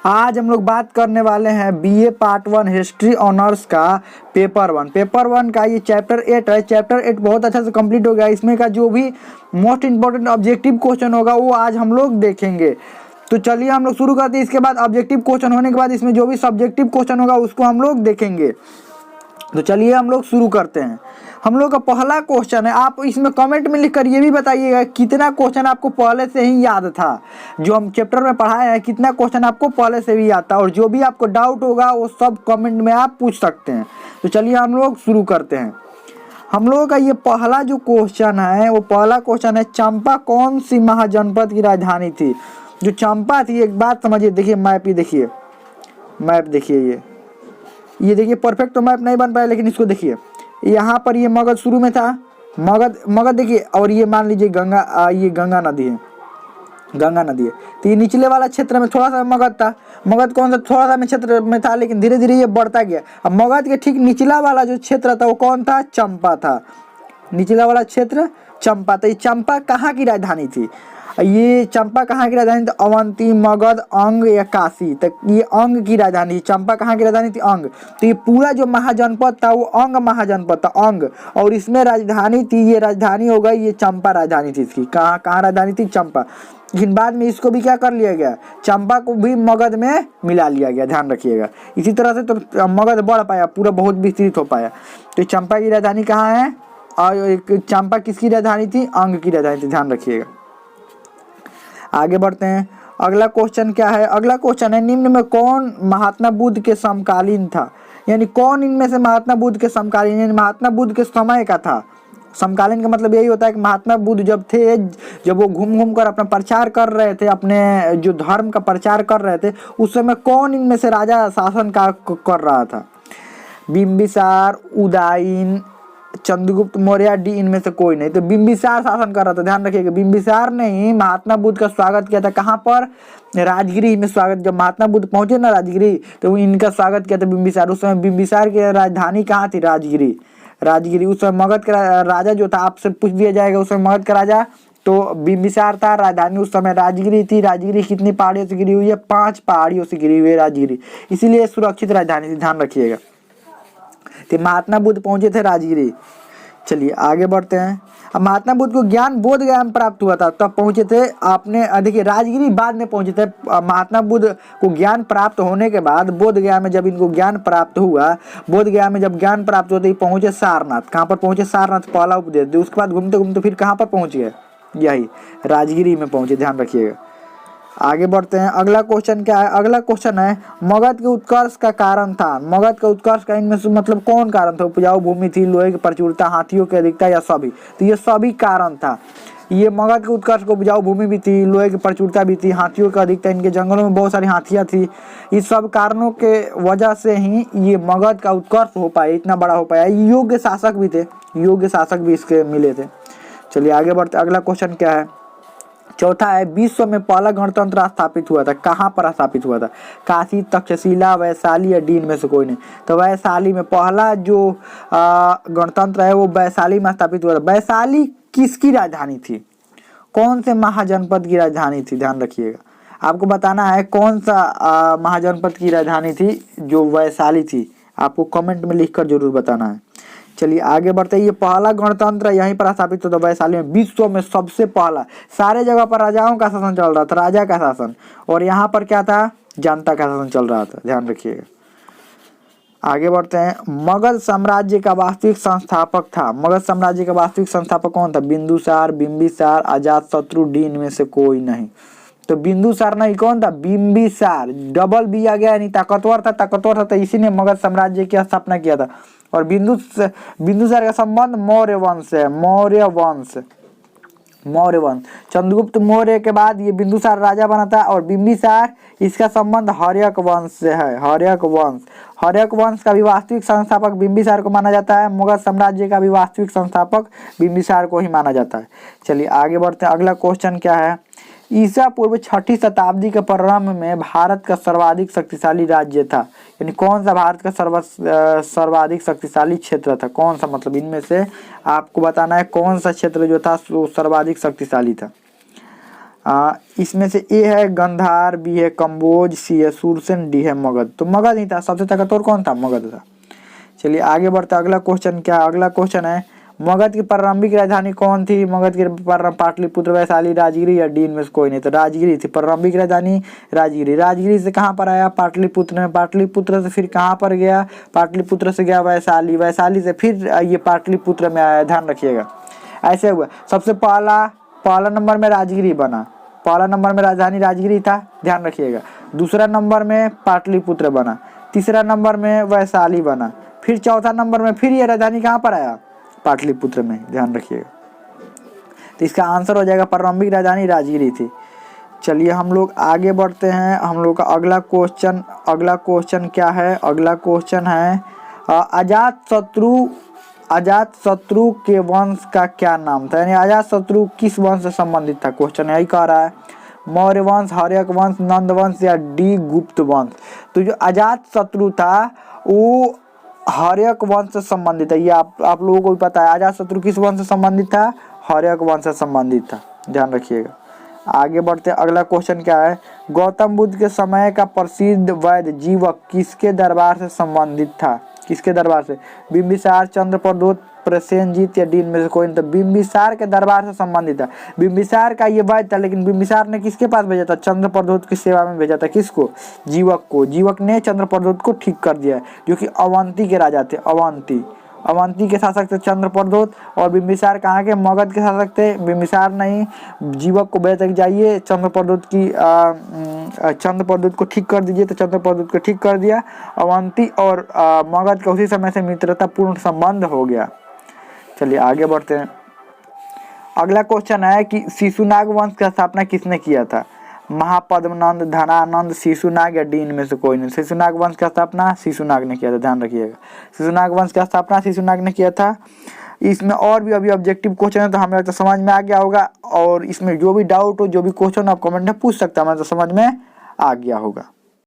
आज हम लोग बात करने वाले हैं बीए पार्ट 1 हिस्ट्री ऑनर्स का पेपर 1 का ये चैप्टर 8 है। चैप्टर 8 बहुत अच्छा से कंप्लीट हो गया। इसमें का जो भी मोस्ट इंपॉर्टेंट ऑब्जेक्टिव क्वेश्चन होगा वो आज हम लोग देखेंगे। तो चलिए हम लोग शुरू करते हैं। इसके बाद ऑब्जेक्टिव क्वेश्चन होने के बाद इसमें जो भी सब्जेक्टिव क्वेश्चन होगा उसको हम लोग देखेंगे। तो चलिए हम लोग शुरू करते हैं। हम लोग का पहला क्वेश्चन है, आप इसमें कमेंट में लिखकर ये भी बताइएगा कितना क्वेश्चन आपको पहले से ही याद था। जो हम चैप्टर में पढ़ाए हैं कितना क्वेश्चन आपको पहले से भी याद था, और जो भी आपको डाउट होगा वो सब कमेंट में आप पूछ सकते हैं। तो चलिए हम लोग शुरू करते हैं। हम लोगों का ये पहला जो क्वेश्चन है वो पहला क्वेश्चन है, चंपा कौन सी महाजनपद की राजधानी थी। जो चंपा थी, एक बात समझिए, देखिए मैप, ये देखिए मैप, देखिए ये देखिए परफेक्ट तो मैप नहीं बन पाया, लेकिन इसको देखिए यहाँ पर ये मगध शुरू में था। मगध देखिए, और ये मान लीजिए गंगा, ये गंगा नदी है, गंगा नदी है। तो ये निचले वाला क्षेत्र में थोड़ा सा मगध था। मगध कौन सा थोड़ा सा में क्षेत्र में था, लेकिन धीरे धीरे ये बढ़ता गया। अब मगध के ठीक निचला वाला जो क्षेत्र था वो कौन था, चंपा था। निचला वाला क्षेत्र चंपा था। ये चंपा कहाँ की राजधानी थी, ये चंपा कहाँ की राजधानी थी, अवंती, मगध, अंग या काशी तक ये अंग की राजधानी। चंपा कहाँ की राजधानी थी, अंग। तो ये पूरा जो महाजनपद था वो अंग महाजनपद था, अंग, और इसमें राजधानी थी, ये राजधानी हो गई, ये चंपा राजधानी थी इसकी। कहाँ राजधानी थी, चंपा। लेकिन बाद में इसको भी क्या कर लिया गया, चंपा को भी मगध में मिला लिया गया, ध्यान रखिएगा। इसी तरह से तो मगध बढ़ पाया, पूरा बहुत विस्तृत हो पाया। तो चंपा की राजधानी कहाँ है, और चंपा किसकी राजधानी थी, अंग की राजधानी थी, ध्यान रखिएगा। आगे बढ़ते हैं। अगला क्वेश्चन क्या है, अगला क्वेश्चन है, निम्न में कौन महात्मा बुद्ध के समकालीन था। यानी कौन इनमें से महात्मा बुद्ध के समकालीन, यानी महात्मा बुद्ध के समय का था। समकालीन का मतलब यही होता है कि महात्मा बुद्ध जब थे, जब वो घूम घूम कर अपना प्रचार कर रहे थे, अपने जो धर्म का प्रचार कर रहे थे, उस समय कौन इनमें से राजा शासन का कर रहा था। बिंबिसार, उदयन, चंद्रगुप्त मौर्य, डी, इनमें से कोई नहीं। तो बिंबिसार शासन कर रहा था, ध्यान रखिएगा। बिंबिसार ने ही महात्मा बुद्ध का स्वागत किया था। कहाँ पर, राजगिरी में स्वागत। जब महात्मा बुद्ध पहुंचे ना राजगिरी, तो इनका स्वागत किया था बिंबिसार। उस समय बिंबिसार की राजधानी कहाँ थी, राजगिरी। राजगिरी उस समय मगध का राजा जो था, आपसे पूछ दिया जाएगा उस समय मगध का राजा तो बिंबिसार था। राजधानी उस समय राजगिरी थी। राजगिरी कितनी पहाड़ियों से गिरी हुई है, 5 पहाड़ियों से गिरी हुई है राजगिरी, इसीलिए सुरक्षित राजधानी थी, ध्यान रखिएगा। तो महात्मा बुद्ध पहुंचे थे राजगिरी। चलिए आगे बढ़ते हैं। अब महात्मा बुद्ध को ज्ञान बोध गया में प्राप्त हुआ था, तब पहुंचे थे आपने, देखिए राजगिरी बाद में पहुंचे थे। महात्मा बुद्ध को ज्ञान प्राप्त होने के बाद बोध गया में जब इनको ज्ञान प्राप्त हुआ, बोध गया में जब ज्ञान प्राप्त हुआ तो ये पहुंचे सारनाथ। कहाँ पर पहुंचे, सारनाथ, पहला उपदेश। उसके बाद घूमते घूमते फिर कहाँ पर पहुंच गए, यही राजगिरी में पहुंचे, ध्यान रखिएगा। आगे बढ़ते हैं। अगला क्वेश्चन क्या है, अगला क्वेश्चन है, मगध के उत्कर्ष का कारण था। मगध का उत्कर्ष का इनमें से मतलब कौन कारण था, उपजाऊ भूमि थी, लोहे की प्रचुरता, हाथियों की अधिकता, या सभी। तो ये सभी कारण था। ये मगध के उत्कर्ष को उपजाऊ भूमि भी थी, लोहे की प्रचुरता भी थी, हाथियों की अधिकता, इनके जंगलों में बहुत सारी हाथियां थी। इस सब कारणों के वजह से ही ये मगध का उत्कर्ष हो पाया, इतना बड़ा हो पाया। योग्य शासक भी थे, योग्य शासक भी इसके मिले थे। चलिए आगे बढ़ते। अगला क्वेश्चन क्या है, चौथा है, विश्व में पहला गणतंत्र स्थापित हुआ था। कहाँ पर स्थापित हुआ था, काशी, तक्षशिला, वैशाली या डी, में से कोई नहीं। तो वैशाली में पहला जो गणतंत्र है वो वैशाली में स्थापित हुआ था। वैशाली किसकी राजधानी थी, कौन से महाजनपद की राजधानी थी, ध्यान रखिएगा। आपको बताना है कौन सा महाजनपद की राजधानी थी जो वैशाली थी, आपको कमेंट में लिखकर जरूर बताना है। चलिए आगे बढ़ते हैं। ये पहला गणतंत्र यहीं पर स्थापित होता वैशाली में, विश्व में सबसे पहला। सारे जगह पर राजाओं का शासन चल रहा था, राजा का शासन, और यहाँ पर क्या था, जनता का शासन चल रहा था, ध्यान रखिएगा। आगे बढ़ते हैं। मगध साम्राज्य का वास्तविक संस्थापक था। मगध साम्राज्य का वास्तविक संस्थापक कौन था, बिंदुसार, बिंबिसार, अजातशत्रु, डी, इनमें से कोई नहीं। तो बिंदुसार नहीं, कौन था, बिंबिसार। डबल बी आ गया, यानी ताकतवर था, तो इसी ने मगध साम्राज्य की स्थापना किया था। और बिंदुसार का संबंध मौर्य वंश है, मौर्य वंश। चंद्रगुप्त मौर्य के बाद ये बिंदुसार राजा बना था, और बिंबिसार इसका संबंध हर्यक वंश से है, हर्यक वंश का भी वास्तविक संस्थापक बिंबिसार को माना जाता है। मगध साम्राज्य का भी वास्तविक संस्थापक बिंबिसार को ही माना जाता है। चलिए आगे बढ़ते हैं। अगला क्वेश्चन क्या है, ईसा पूर्व 6ठी शताब्दी के प्रारंभ में भारत का सर्वाधिक शक्तिशाली राज्य था। यानी कौन सा भारत का सर्वाधिक शक्तिशाली क्षेत्र था, कौन सा, मतलब इनमें से आपको बताना है कौन सा क्षेत्र जो था वो सर्वाधिक शक्तिशाली था। इसमें से ए है गंधार, बी है कंबोज, सी है सुरसेन, डी है मगध। तो मगध ही था, सबसे ताकतवर कौन था? मगध था। चलिए आगे बढ़ते हैं। अगला क्वेश्चन क्या? अगला क्वेश्चन है मगध की प्रारंभिक राजधानी कौन थी? मगध की पाटलिपुत्र, वैशाली, राजगिरी या डी इनमें से कोई नहीं। तो राजगिरी थी प्रारंभिक राजधानी, राजगिरी। राजगिरी से कहाँ पर आया? पाटलिपुत्र में। पाटलिपुत्र से फिर कहाँ पर गया? पाटलिपुत्र से गया वैशाली, वैशाली से फिर ये पाटलिपुत्र में आया। ध्यान रखिएगा, ऐसे हुआ। सबसे पहला नंबर में राजगिरी बना, पहला नंबर में राजधानी राजगिरी था, ध्यान रखिएगा। दूसरा नंबर में पाटलिपुत्र बना, तीसरा नंबर में वैशाली बना, फिर चौथा नंबर में फिर ये राजधानी कहाँ पर आया? पाटलिपुत्र में, ध्यान रखिएगा। तो इसका आंसर हो जाएगा प्रारंभिक राजधानी राजगिरी थी। चलिए हम लोग आगे बढ़ते हैं। हम लोग का अगला क्वेश्चन क्या है? अगला क्वेश्चन है अजातशत्रु के वंश का क्या नाम था? यानी अजातशत्रु किस वंश से संबंधित था? क्वेश्चन यही कह रहा है। मौर्य वंश, हर्यक वंश, नंद वंश या डी गुप्त वंश। तो जो अजातशत्रु था वो हर्यक वंश से संबंधित है। ये आप लोगों को भी पता है। अजातशत्रु किस वंश से संबंधित था? हर्यक वंश से संबंधित था, ध्यान रखिएगा। आगे बढ़ते हैं। अगला क्वेश्चन क्या है? गौतम बुद्ध के समय का प्रसिद्ध वैद्य जीवक किसके दरबार से संबंधित था? किसके दरबार से? बिंबिसार, चंद्रप्रद्योत, प्रसेनजीत या डी इनमें से कोई नहीं। तो बिंबिसार के दरबार से संबंधित था। बिंबिसार का ये वैद्य था, लेकिन बिंबिसार ने किसके पास भेजा था? चंद्रप्रद्योत की सेवा में भेजा था। किसको? जीवक को। जीवक ने चंद्रप्रद्योत को ठीक कर दिया, जो कि अवंती के राजा थे। अवंती के शासक थे चंद्रप्रद्योत। और बिंबिसार कहाँ के? मगध के शासक थे। बिंबिसार नहीं, जीवक को भेजा कि जाइए चंद्रप्रद्योत को ठीक कर दीजिए। तो चंद्रप्रद्योत को ठीक कर दिया। अवंती और मगध का उसी समय से मित्रतापूर्ण संबंध हो गया। चलिए आगे बढ़ते हैं। अगला क्वेश्चन है कि शिशुनाग वंश की स्थापना किसने किया था? महापद्मनंद, धनानंद, शिशुनाग या डी इनमें से कोई नहीं। शिशुनाग वंश की स्थापना शिशुनाग ने किया था, ध्यान रखिएगा। शिशुनाग वंश की स्थापना शिशुनाग ने किया था। इसमें और भी अभी ऑब्जेक्टिव क्वेश्चन है, तो हमें तो समझ में आ गया होगा। और इसमें जो भी डाउट हो, जो भी क्वेश्चन आप कमेंट में पूछ सकते हैं, हमें तो समझ में आ गया होगा।